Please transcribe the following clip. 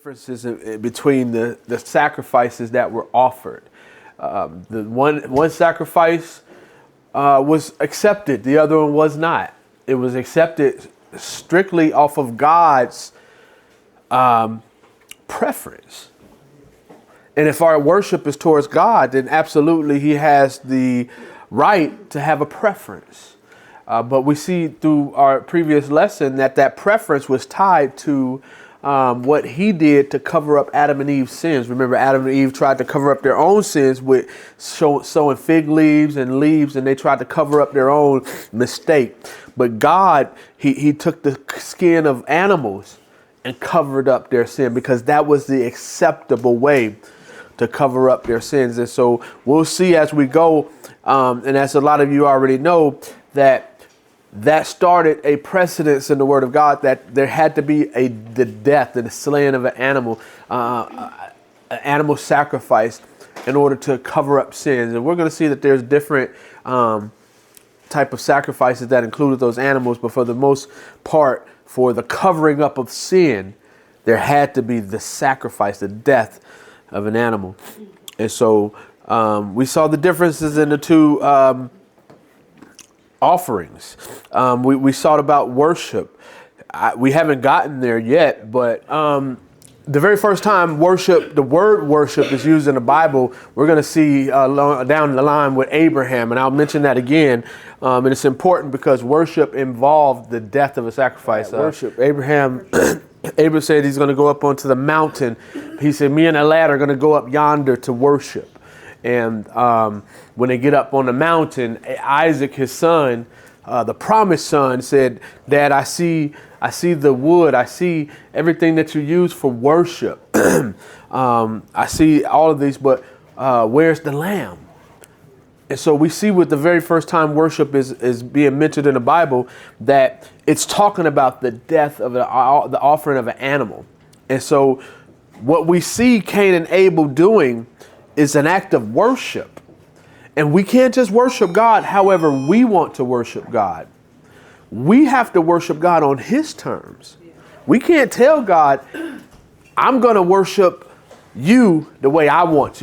differences between the sacrifices that were offered. The one sacrifice was accepted, the other one was not. It was accepted strictly off of God's preference. And if our worship is towards God, then absolutely He has the right to have a preference. But we see through our previous lesson that preference was tied to what He did to cover up Adam and Eve's sins. Remember, Adam and Eve tried to cover up their own sins with sowing fig leaves, and they tried to cover up their own mistake. But God, He took the skin of animals and covered up their sin, because that was the acceptable way to cover up their sins. And so we'll see as we go, and as a lot of you already know, that started a precedence in the Word of God that there had to be the death and the slaying of an animal sacrifice in order to cover up sins. And we're going to see that there's different type of sacrifices that included those animals, but for the most part, for the covering up of sin, there had to be the sacrifice, the death of an animal. And so we saw the differences in the two offerings. We sought about worship. We haven't gotten there yet, but the very first time the word worship is used in the Bible, we're going to see down the line with Abraham, and I'll mention that again. And it's important because worship involved the death of a sacrifice. Worship. Abraham said he's going to go up onto the mountain. He said, me and a lad are going to go up yonder to worship. And when they get up on the mountain, Isaac, his son, the promised son, said, Dad, I see the wood. I see everything that you use for worship. I see all of these, but where's the lamb? And so we see with the very first time worship is being mentioned in the Bible, that it's talking about the death of the offering of an animal. And so what we see Cain and Abel doing is an act of worship. And we can't just worship God however we want to worship God. We have to worship God on His terms. We can't tell God, I'm going to worship you the way I want to.